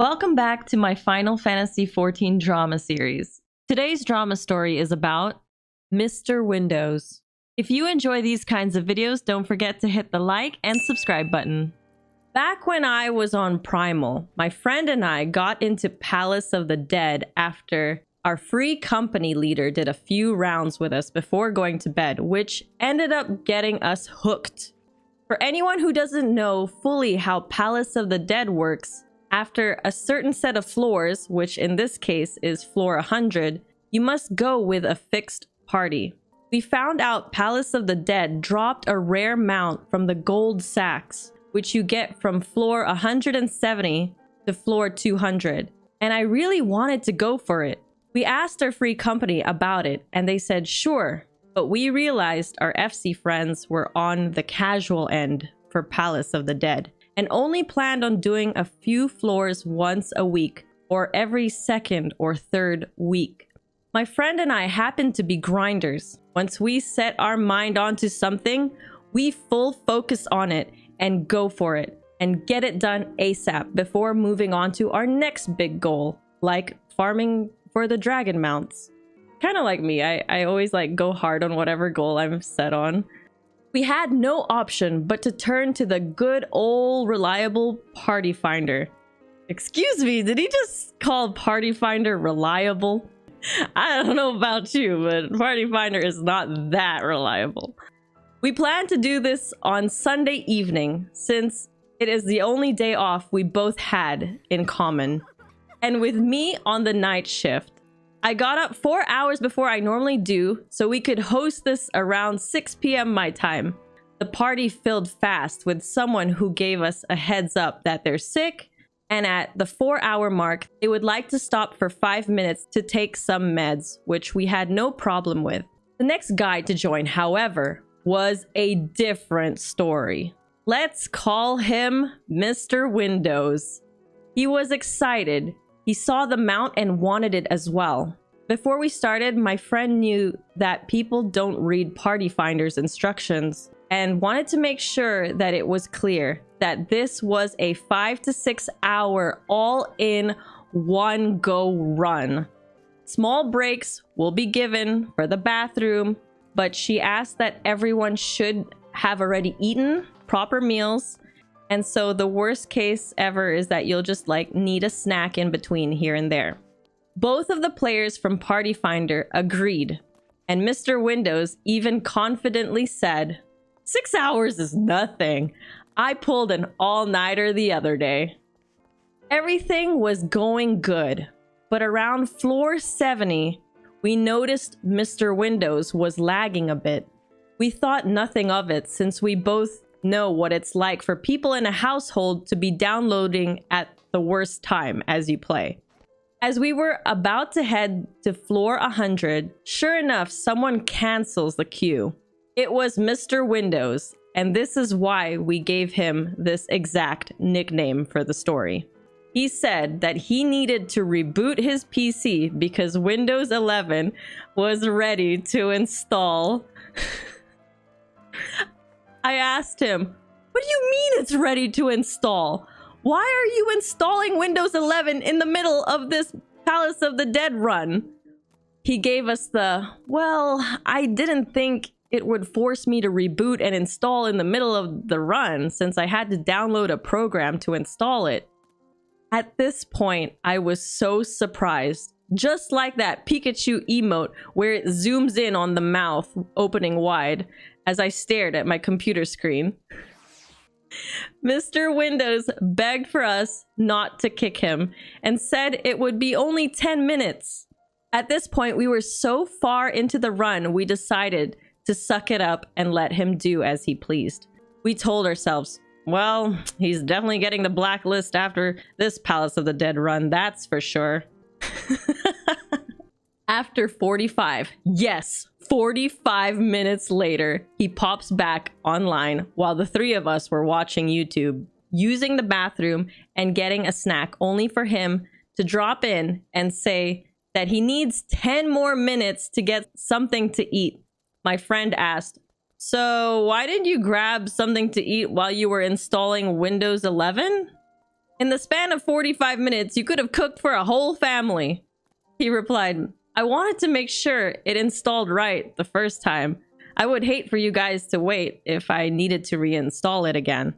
Welcome back to my Final Fantasy XIV drama series. Today's drama story is about Mr. Windows. If you enjoy these kinds of videos, don't forget to hit the like and subscribe button. Back when I was on Primal, my friend and I got into Palace of the Dead after our free company leader did a few rounds with us before going to bed, which ended up getting us hooked. For anyone who doesn't know fully how Palace of the Dead works, after a certain set of floors, which in this case is floor 100, you must go with a fixed party. We found out Palace of the Dead dropped a rare mount from the gold sacks, which you get from floor 170 to floor 200, and I really wanted to go for it. We asked our free company about it, and they said sure, but we realized our FC friends were on the casual end for Palace of the Dead, and only planned on doing a few floors once a week, or every second or third week. My friend and I happen to be grinders. Once we set our mind onto something, we full focus on it and go for it, and get it done ASAP before moving on to our next big goal, like farming for the dragon mounts. Kind of like me, I always go hard on whatever goal I'm set on. We had no option but to turn to the good old reliable party finder. Excuse me, did he just call party finder reliable? I don't know about you, but party finder is not that reliable. We plan to do this on Sunday evening, since it is the only day off we both had in common. And with me on the night shift, I got up 4 hours before I normally do, so we could host this around 6 p.m. my time. The party filled fast with someone who gave us a heads up that they're sick, and at the 4-hour mark, they would like to stop for 5 minutes to take some meds, which we had no problem with. The next guy to join, however, was a different story. Let's call him Mr. Windows. He was excited. He saw the mount and wanted it as well. Before we started, my friend knew that people don't read party finders instructions and wanted to make sure that it was clear that this was a 5 to 6 hour all-in one-go run. Small breaks will be given for the bathroom, but she asked that everyone should have already eaten proper meals. And so the worst case ever is that you'll just need a snack in between here and there. Both of the players from Party Finder agreed, and Mr. Windows even confidently said, 6 hours is nothing. I pulled an all-nighter the other day. Everything was going good, but around floor 70, we noticed Mr. Windows was lagging a bit. We thought nothing of it since we both know what it's like for people in a household to be downloading at the worst time as you play. As we were about to head to floor 100, sure enough, someone cancels the queue. It was Mr. Windows, and this is why we gave him this exact nickname for the story. He said that he needed to reboot his PC because Windows 11 was ready to install. I asked him, what do you mean it's ready to install? Why are you installing Windows 11 in the middle of this Palace of the Dead run? He gave us the, well, I didn't think it would force me to reboot and install in the middle of the run since I had to download a program to install it. At this point, I was so surprised. Just like that Pikachu emote where it zooms in on the mouth opening wide as I stared at my computer screen. Mr. Windows begged for us not to kick him and said it would be only 10 minutes. At this point, we were so far into the run, we decided to suck it up and let him do as he pleased. We told ourselves, well, he's definitely getting the blacklist after this Palace of the Dead run, that's for sure. After 45 minutes later, he pops back online while the three of us were watching YouTube, using the bathroom and getting a snack, only for him to drop in and say that he needs 10 more minutes to get something to eat. My friend asked, so why didn't you grab something to eat while you were installing Windows 11? In the span of 45 minutes, you could have cooked for a whole family. He replied, I wanted to make sure it installed right the first time. I would hate for you guys to wait if I needed to reinstall it again.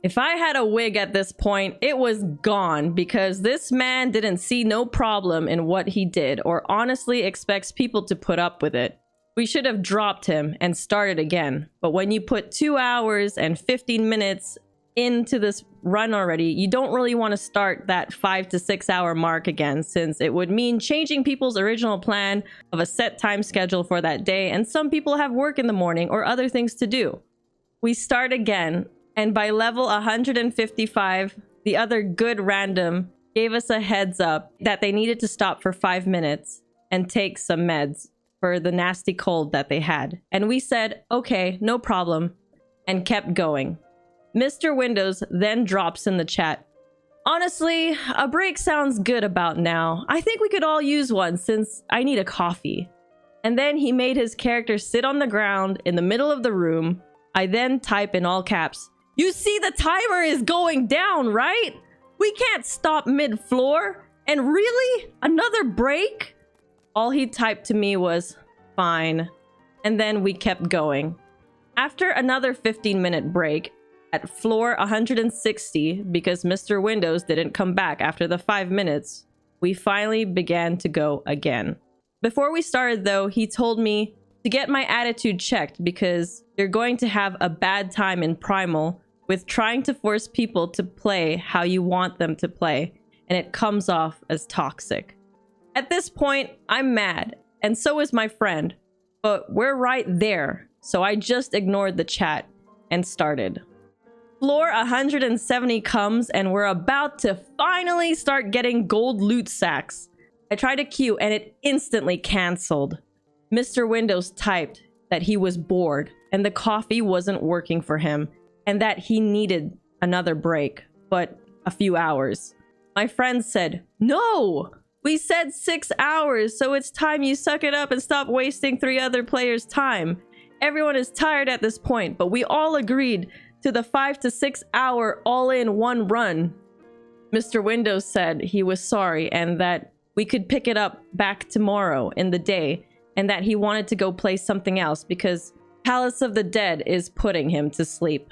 If I had a wig at this point, it was gone because this man didn't see no problem in what he did or honestly expects people to put up with it. We should have dropped him and started again. But when you put 2 hours and 15 minutes into this run already, you don't really want to start that 5 to 6 hour mark again, since it would mean changing people's original plan of a set time schedule for that day, and some people have work in the morning or other things to do. We start again, and by level 155, the other good random gave us a heads up that they needed to stop for 5 minutes and take some meds for the nasty cold that they had. And we said, okay, no problem, and kept going. Mr. Windows then drops in the chat, honestly, a break sounds good about now. I think we could all use one since I need a coffee. And then he made his character sit on the ground in the middle of the room. I then type in all caps, you see the timer is going down, right? We can't stop mid-floor. And really? Another break? All he typed to me was, fine. And then we kept going. After another 15-minute break, at floor 160, because Mr. Windows didn't come back after the 5 minutes, we finally began to go again. Before we started though, he told me to get my attitude checked because you're going to have a bad time in Primal with trying to force people to play how you want them to play, and it comes off as toxic. At this point, I'm mad, and so is my friend, but we're right there, so I just ignored the chat and started. Floor 170 comes, and we're about to finally start getting gold loot sacks. I tried to queue, and it instantly canceled. Mr. Windows typed that he was bored, and the coffee wasn't working for him, and that he needed another break, but a few hours. My friend said, no! We said 6 hours, so it's time you suck it up and stop wasting 3 other players' time. Everyone is tired at this point, but we all agreed to the 5 to 6 hour all-in one run. Mr. Windows said he was sorry and that we could pick it up back tomorrow in the day, and that he wanted to go play something else because Palace of the Dead is putting him to sleep.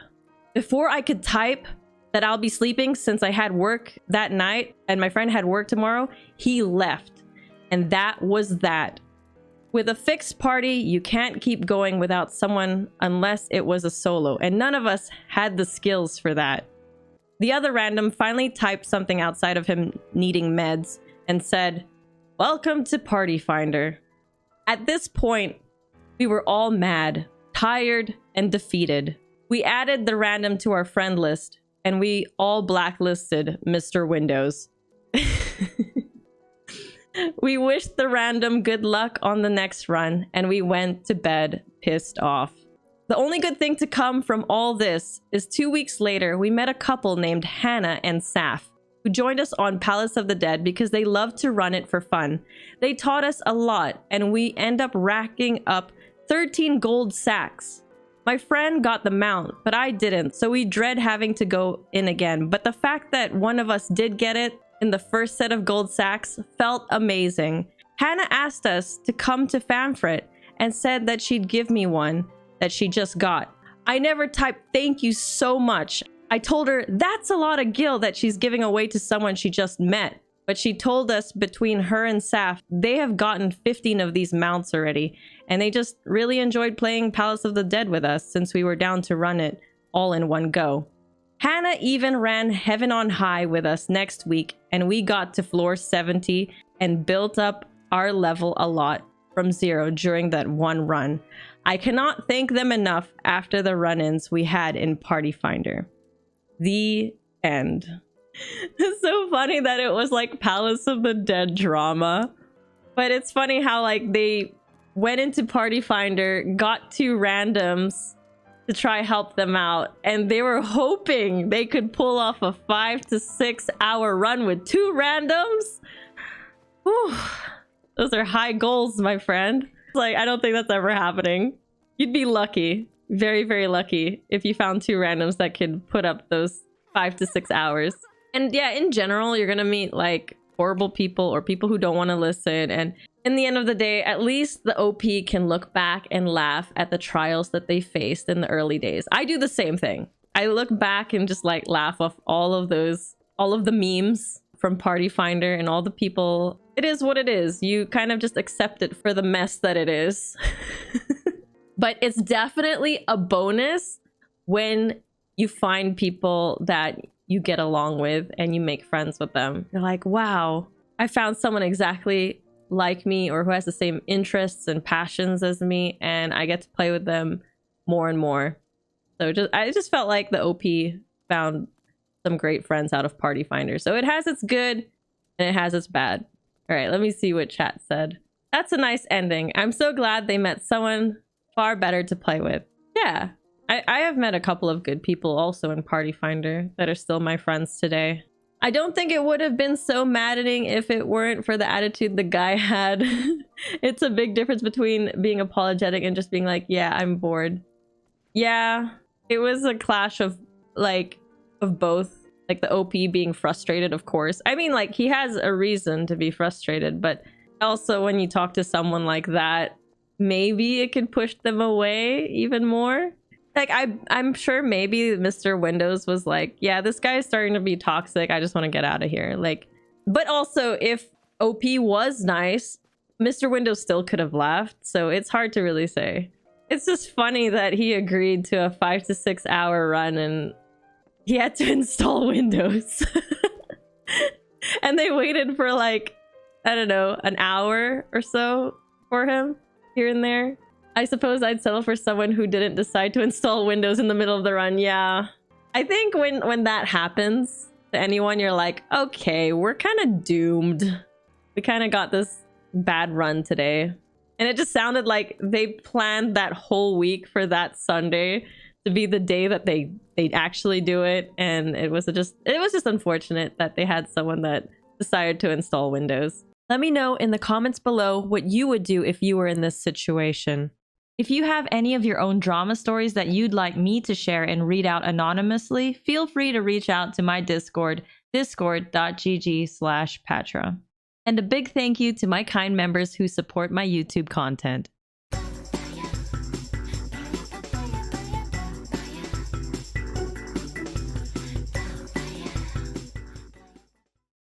Before I could type that I'll be sleeping since I had work that night and my friend had work tomorrow, he left. And that was that. With a fixed party, you can't keep going without someone unless it was a solo, and none of us had the skills for that. The other random finally typed something outside of him needing meds and said, welcome to Party Finder. At this point, we were all mad, tired, and defeated. We added the random to our friend list, and we all blacklisted Mr. Windows. We wished the random good luck on the next run, and we went to bed pissed off. The only good thing to come from all this is 2 weeks later, we met a couple named Hannah and Saf, who joined us on Palace of the Dead because they love to run it for fun. They taught us a lot, and we end up racking up 13 gold sacks. My friend got the mount, but I didn't, so we dread having to go in again. But the fact that one of us did get it in the first set of gold sacks felt amazing. Hannah asked us to come to Famfrit and said that she'd give me one that she just got. I never typed thank you so much. I told her that's a lot of gil that she's giving away to someone she just met. But she told us between her and Saf, they have gotten 15 of these mounts already, and they just really enjoyed playing Palace of the Dead with us since we were down to run it all in one go. Hannah even ran Heaven on High with us next week, and we got to floor 70 and built up our level a lot from 0 during that one run. I cannot thank them enough after the run-ins we had in Party Finder. The end. It's so funny that it was like Palace of the Dead drama, but it's funny how like they went into Party Finder, got 2 randoms to try help them out, and they were hoping they could pull off a 5 to 6 hour run with 2 randoms. Whew. Those are high goals, my friend. Like, I don't think that's ever happening. You'd be lucky, very, very lucky, if you found 2 randoms that could put up those 5 to 6 hours. And yeah, in general, you're gonna meet like horrible people or people who don't want to listen. And in the end of the day, at least the OP can look back and laugh at the trials that they faced in the early days. I do the same thing. I look back and just like laugh off all of the memes from Party Finder and all the people. It is what it is. You kind of just accept it for the mess that it is. But it's definitely a bonus when you find people that you get along with and you make friends with them. You're like, wow, I found someone exactly like me or who has the same interests and passions as me, and I get to play with them more and more. So I just felt like the OP found some great friends out of Party Finder. So it has its good and it has its bad. All right, let me see what chat said. That's a nice ending. I'm so glad they met someone far better to play with. Yeah, I have met a couple of good people also in Party Finder that are still my friends today. I don't think it would have been so maddening if it weren't for the attitude the guy had. It's a big difference between being apologetic and just being like, yeah, I'm bored. Yeah, it was a clash of both. Like the OP being frustrated, of course. I mean, like, he has a reason to be frustrated, but also when you talk to someone like that, maybe it could push them away even more. Like, I'm sure maybe Mr. Windows was like, yeah, this guy is starting to be toxic. I just want to get out of here. Like, but also if OP was nice, Mr. Windows still could have left. So it's hard to really say. It's just funny that he agreed to a 5 to 6 hour run and he had to install Windows. And they waited for like, I don't know, an hour or so for him here and there. I suppose I'd settle for someone who didn't decide to install Windows in the middle of the run. Yeah. I think when that happens to anyone, you're like, okay, we're kind of doomed. We kind of got this bad run today. And it just sounded like they planned that whole week for that Sunday to be the day that they actually do it. And it was just unfortunate that they had someone that decided to install Windows. Let me know in the comments below what you would do if you were in this situation. If you have any of your own drama stories that you'd like me to share and read out anonymously, feel free to reach out to my Discord, discord.gg/Pathra. And a big thank you to my kind members who support my YouTube content.